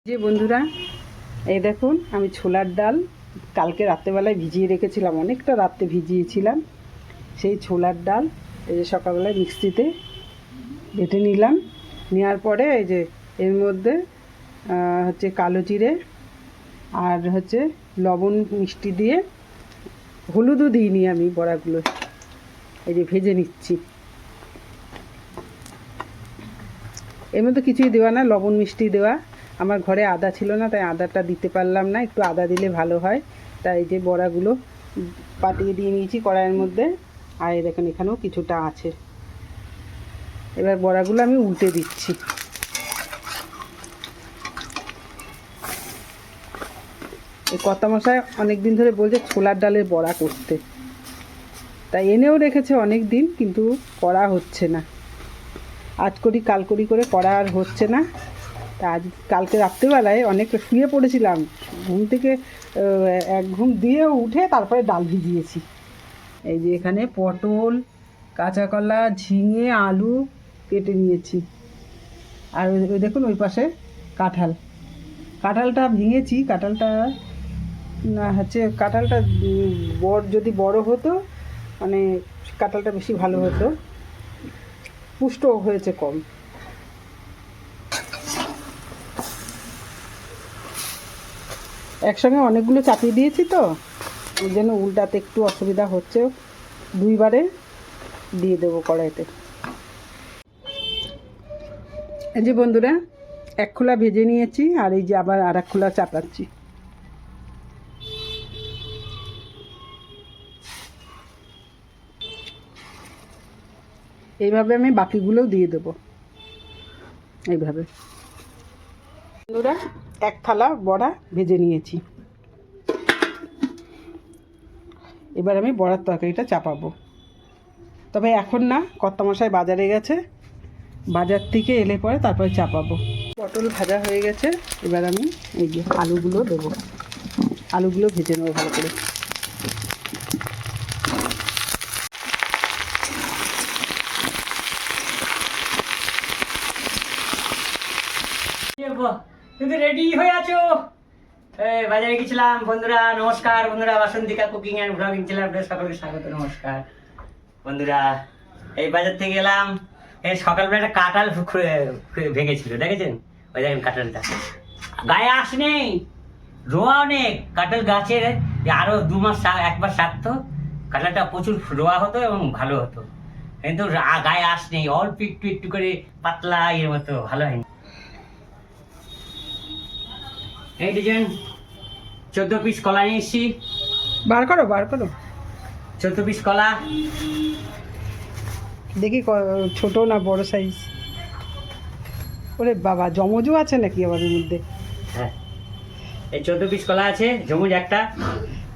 যে বন্ধুরা, এই দেখুন আমি ছোলার ডাল কালকে রাত্রেবেলায় ভিজিয়ে রেখেছিলাম, অনেকটা রাত্রে ভিজিয়েছিলাম। সেই ছোলার ডাল এই যে সকালবেলায় মিক্সিতে বেটে নিলাম। নেওয়ার পরে এই যে এর মধ্যে হচ্ছে কালো জিরে আর হচ্ছে লবণ মিষ্টি দিয়ে, হলুদও দিইনি আমি, বড়াগুলো এই যে ভেজে নিচ্ছি। এর মধ্যে কিছুই দেওয়া না, লবণ মিষ্টি দেওয়া। আমার ঘরে আদা ছিল না, তাই আদাটা দিতে পারলাম না, একটু আদা দিলে ভালো হয়। তাই এই যে বড়াগুলো পাতিয়ে দিয়ে নিয়েছি কড়াইয়ের মধ্যে। আর এই দেখেন এখানেও কিছুটা আছে। এবার বড়াগুলো আমি উল্টে দিচ্ছি। এই কর্তামশাই অনেক দিন ধরে বলছে ছোলার ডালের বড়া করতে, তাই এনেও রেখেছে অনেক দিন, কিন্তু করা হচ্ছে না। আজ করি কাল করি করে করা আর হচ্ছে না। তা আজ কালকে রাত্রেবেলায় অনেকটা শুয়ে পড়েছিলাম, ঘুম থেকে এক ঘুম দিয়ে উঠে তারপরে ডাল ভিজিয়েছি। এই যে এখানে পটল, কাঁচা কলা, ঝিঙে, আলু কেটে নিয়েছি। আর ওই দেখুন ওই পাশে কাঁঠালটা ভেঙেছি। কাঁঠালটা না হচ্ছে কাঁঠালটা যদি বড় হতো, মানে কাঁঠালটা বেশি ভালো হতো, পুষ্ট হয়েছে কম। একসঙ্গে অনেকগুলো চাপিয়ে দিয়েছি তো, ওই জন্য উল্টাতে একটু অসুবিধা হচ্ছে। দুইবারে দিয়ে দেবো কড়াইতে। এই যে বন্ধুরা, এক খোলা ভেজে নিয়েছি, আর এই যে আবার আর এক খোলা চাপাচ্ছি। এইভাবে আমি বাকিগুলোও দিয়ে দেবো এইভাবে। বন্ধুরা, এক থালা বড়া ভেজে নিয়েছি। এবার আমি বড়ার তরকারিটা চাপাবো। তবে এখন না, কর্তামশাই বাজারে গেছে, বাজার থেকে এলে পরে তারপরে চাপাবো। পটল ভাজা হয়ে গেছে, এবার আমি এই যে আলুগুলো দেবো। আলুগুলো ভেজে নেবো ভালো করে। তুমি রেডি হয়ে আছো? বাজারে গেছিলাম। বন্ধুরা নমস্কার। বন্ধুরা, বাসন্তিকা কুকিং অ্যান্ড ব্লগিং চ্যানেলে আপনাদের সকলকে স্বাগত, নমস্কার। বন্ধুরা, এই বাজার থেকে এলাম। এই সকালবেলা একটা কাঁঠাল ভেঙেছিল, দেখেছেন? ওই দেখেন কাঁঠালটা, গায়ে আঁশ নেই, রোয়া অনেক। কাঁঠাল গাছের আরো 2 মাস একবার শাকতো, কাঁঠালটা প্রচুর রোয়া হতো এবং ভালো হতো, কিন্তু গায়ে আঁশ নেই, অল্প একটু একটু করে পাতলা এর মতো, ভালো হয়নি। এই ডিজাইন 14 পিস কলা নিয়ে এসছি। বার করো 14 পিস কলা। দেখি ছোট না বড় সাইজ। ওরে বাবা, জমজও আছে নাকি আবার এর মধ্যে? হ্যাঁ, এই 14 পিস কলা আছে, জমুজ একটা।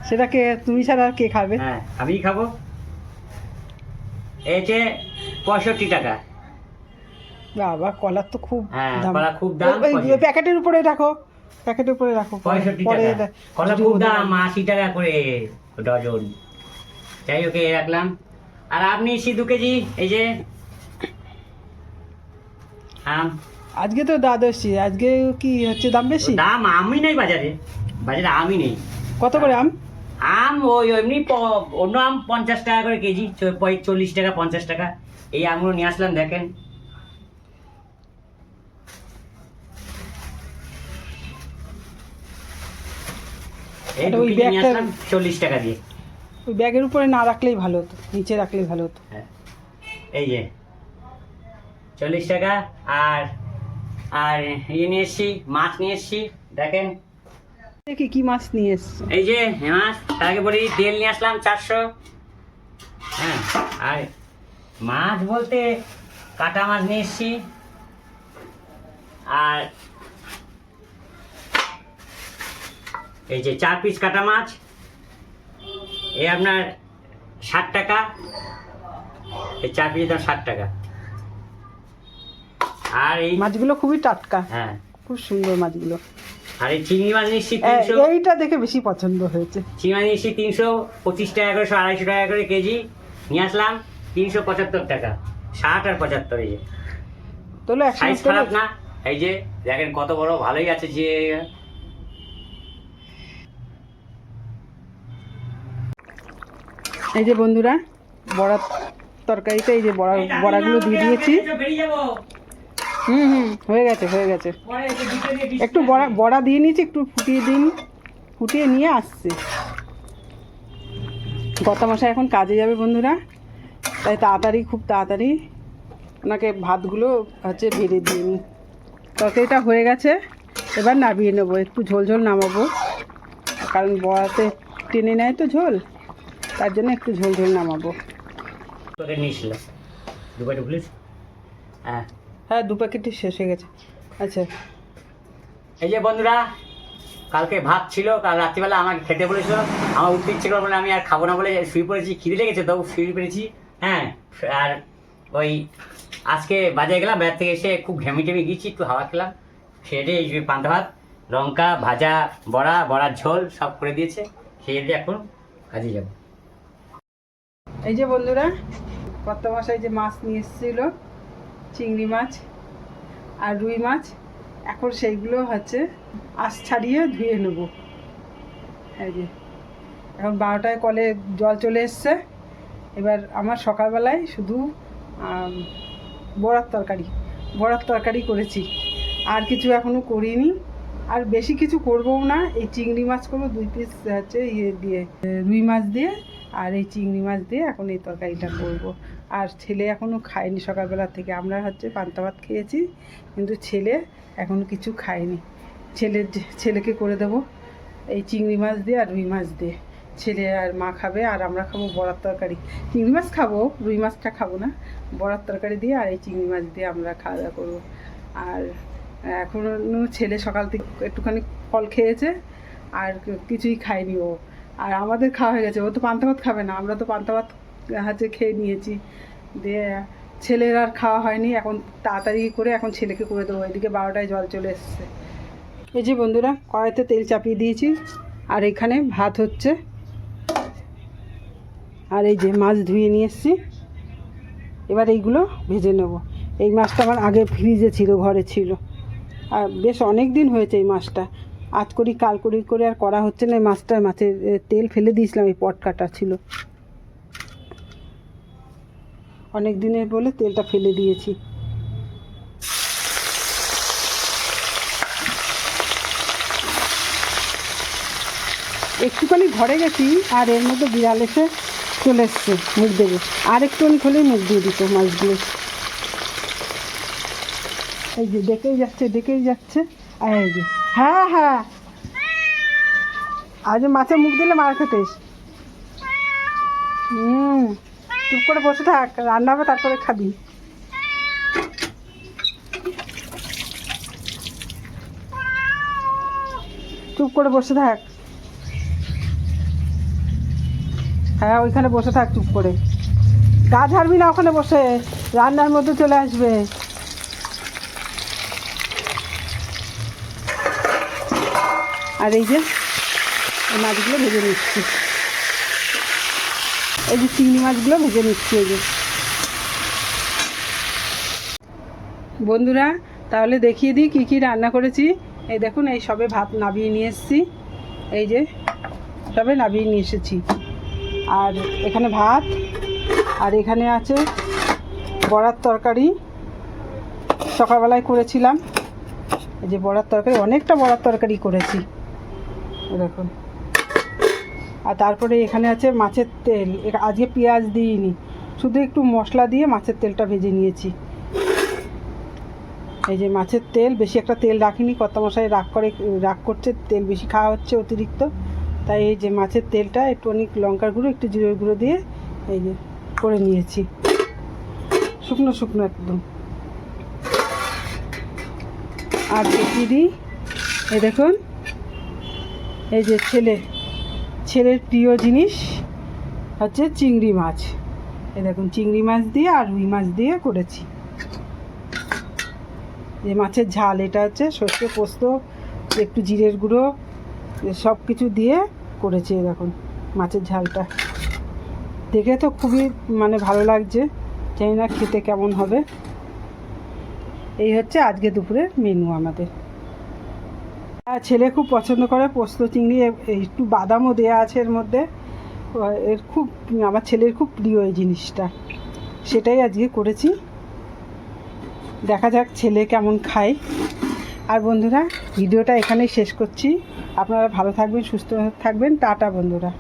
সেটাকে তুমি ছাড়া আর কে খাবে? হ্যাঁ, আমিই খাবো। এই যে 65 টাকা। বাবা, কলার তো খুব দাম। কলা খুব দাম। প্যাকেটের উপরে রাখো, 65 টাকা। কলা খুব দাম, 80 টাকা করে ডজন। যাই হোক, রাখলাম। আর আপনি 2 কেজি এই যে আম। আজকে তো দ্বাদশী, আজকে কি হচ্ছে দাম বেশি? দাম আমি নেই বাজারে, আমি নেই। কত করে আম? আম ওই এমনি অন্য আম 50 টাকা করে কেজি, 40 টাকা 50 টাকা। এই আমগুলো নিয়ে আসলাম, দেখেন। এই দুটো নিয়ে আসলাম 40 টাকা দিয়ে। ওই ব্যাগের উপরে না রাখলেই ভালো হতো, নিচে রাখলেই ভালো হতো। হ্যাঁ, এই যে 40 টাকা। আর আর ইয়ে নিয়ে এসছি, মাছ নিয়ে এসছি, দেখেন। দেখি কি মাছ নিয়ে এসছো। এই যে মাছ। তার আগে বলি, তেল নিয়ে আসলাম 400। হ্যাঁ, আর মাছ বলতে কাটা মাছ নিয়ে এসছি। আর এই যে 4 পিস কাটা মাছ, এই আপনার 60 টাকা। এই 4 পিস দাম 60 টাকা। আর এই মাছগুলো খুবই টাটকা, হ্যাঁ, খুব সুন্দর মাছগুলো। আর এই চিংড়ি মাছ নিচ্ছি 300। এইটা দেখে বেশি পছন্দ হয়েছে। চিংড়ি মাছ নিচ্ছি 325 টাকা করে, 250 টাকা করে কেজি নিয়ে আসলাম। 375 টাকা, 60 আর 75। এই যে তোলো সাইজ খারাপ না, এই যে দেখেন কত বড়, ভালোই আছে যে। এই যে বন্ধুরা, বড়ার তরকারিতে এই যে বড়াগুলো দিয়ে দিয়েছি। হয়ে গেছে হয়ে গেছে। একটু বড়া দিয়ে নিয়েছি, একটু ফুটিয়ে নিয়ে আসছি। কর্তামশাই এখন কাজে যাবে বন্ধুরা, তাই খুব তাড়াতাড়ি ওনাকে ভাতগুলো হচ্ছে বেড়ে দিয়ে নিই। তরকারিটা হয়ে গেছে, এবার নামিয়ে নেবো। একটু ঝোল ঝোল নামাবো, কারণ বড়াতে টেনে নেয় তো ঝোল, তার জন্য একটু ঝোল ঝোল নামাবো। তোকে নিয়েছিলাম দুপাটা প্লিজ। হ্যাঁ হ্যাঁ, 2 প্যাকেটই শেষ হয়ে গেছে। আচ্ছা, এই যে বন্ধুরা, কালকে ভাত ছিল, কাল রাত্রিবেলা আমাকে খেতে বলেছিল, আমার উঠতে ইচ্ছে করে বলে আমি আর খাবো না বলে শুয়ে পড়েছি। খিদে লেগেছে তবু শুয়ে পড়েছি। হ্যাঁ, আর ওই আজকে বাজারে গেলাম, বাইরে থেকে এসে খুব ঘেমে গিয়েছি, একটু হাওয়া খেলাম, খেয়ে দিয়ে এই যে পান্তা ভাত, লঙ্কা ভাজা, বড়ার ঝোল সব করে দিয়েছে, খেয়ে দিয়ে এখন কাজে যাবো। এই যে বন্ধুরা, কর্তামশাই যে মাছ নিয়ে এসেছিল, চিংড়ি মাছ আর রুই মাছ, এখন সেইগুলো হচ্ছে আঁশ ছাড়িয়ে ধুয়ে নেব। এই যে এখন 12টায় কলে জল চলে এসছে। এবার আমার সকালবেলায় শুধু বড়ার তরকারি করেছি, আর কিছু এখনও করিনি, আর বেশি কিছু করবও না। এই চিংড়ি মাছ করবো 2 পিস হচ্ছে রুই মাছ দিয়ে, আর এই চিংড়ি মাছ দিয়ে এখন এই তরকারিটা করব। আর ছেলে এখনও খায়নি সকালবেলা থেকে। আমরা হচ্ছে পান্তা ভাত খেয়েছি, কিন্তু ছেলে এখনও কিছু খায়নি। ছেলেকে করে দেবো এই চিংড়ি মাছ দিয়ে আর রুই মাছ দিয়ে। ছেলে আর মা খাবে, আর আমরা খাবো বড়ার তরকারি। চিংড়ি মাছ খাবো, রুই মাছটা খাবো না। বড়ার তরকারি দিয়ে আর এই চিংড়ি মাছ দিয়ে আমরা খাওয়া দাওয়া করবো। আর এখনও ছেলে সকাল থেকে একটুখানি ফল খেয়েছে, আর কিছুই খায়নি ও। আর আমাদের খাওয়া হয়ে গেছে, ও তো পান্তা ভাত খাবে না, আমরা তো পান্তা ভাত হচ্ছে খেয়ে নিয়েছি। দিয়ে ছেলের আর খাওয়া হয়নি, এখন তাড়াতাড়ি করে এখন ছেলেকে করে দেবো। এদিকে 12টায় জল চলে এসছে। এই যে বন্ধুরা, কড়াইতে তেল চাপিয়ে দিয়েছি, আর এখানে ভাত হচ্ছে, আর এই যে মাছ ধুয়ে নিয়ে এসেছি। এবার এইগুলো ভেজে নেব। এই মাছটা আমার আগে ফ্রিজে ছিল, ঘরে ছিল, আর বেশ অনেক দিন হয়েছে এই মাছটা। আজ করি কাল করি করে আর করা হচ্ছে না। মাছের তেল ফেলে দিয়েছিলাম, এই পট কাটা ছিল অনেক দিনের বলে তেলটা ফেলে দিয়েছি। একটুখানি ঘরে গেছি, আর এর মধ্যে বিড়াল এসে চলে এসছে মুখ দেবে, আর একটুখানি খোলেই মুখ দিয়ে দিত মাছগুলো। এই যে দেখেই যাচ্ছে। আর এই যে হ্যাঁ, আজ মাছে মুখ দিলে মার খেতেস। চুপ করে বসে থাক, রান্না হবে তারপরে খাবি। চুপ করে বসে থাক। হ্যাঁ, ওইখানে বসে থাক চুপ করে, গা ঝাড়বি না ওখানে বসে, রান্নার মধ্যে চলে আসবে। আর এই যে মাছগুলো ভেজে নিচ্ছি, এই যে চিংড়ি মাছগুলো ভেজে নিচ্ছি। এই যে বন্ধুরা, তাহলে দেখিয়ে দিই কী কী রান্না করেছি। এই দেখুন, এই সবে ভাত নামিয়ে নিয়ে এসেছি, এই যে সবে নামিয়ে নিয়ে এসেছি। আর এখানে ভাত, আর এখানে আছে বড়ার তরকারি, সকালবেলায় করেছিলাম। এই যে বড়ার তরকারি, অনেকটা বড়ার তরকারি করেছি দেখুন। আর তারপরে এখানে আছে মাছের তেল। আজকে পেঁয়াজ দিইনি, শুধু একটু মশলা দিয়ে মাছের তেলটা ভেজে নিয়েছি। এই যে মাছের তেল, বেশি একটা তেল রাখিনি, কর্তামশাই রাগ করছে, তেল বেশি খাওয়া হচ্ছে অতিরিক্ত। তাই এই যে মাছের তেলটা একটু অনেক লঙ্কার গুঁড়ো, একটু জিরের গুঁড়ো দিয়ে এই যে করে নিয়েছি, শুকনো একদম। আর দেখিয়ে দিই, এই দেখুন, এই যে ছেলের প্রিয় জিনিস হচ্ছে চিংড়ি মাছ। এই দেখুন, চিংড়ি মাছ দিয়ে আর রুই মাছ দিয়ে করেছি। যে মাছের ঝাল, এটা হচ্ছে সর্ষে পোস্ত, একটু জিরের গুঁড়ো, সব কিছু দিয়ে করেছি। দেখুন মাছের ঝালটা দেখে তো খুবই ভালো লাগছে, জানি না খেতে কেমন হবে। এই হচ্ছে আজকে দুপুরের মেনু আমাদের। আর ছেলে খুব পছন্দ করে পোস্ত চিংড়ি, একটু বাদামও দেওয়া আছে এর মধ্যে। এর খুব, আমার ছেলের খুব প্রিয় এই জিনিসটা, সেটাই আজকে করেছি। দেখা যাক ছেলে কেমন খায়। আর বন্ধুরা, ভিডিওটা এখানেই শেষ করছি। আপনারা ভালো থাকবেন, সুস্থ থাকবেন। টাটা বন্ধুরা।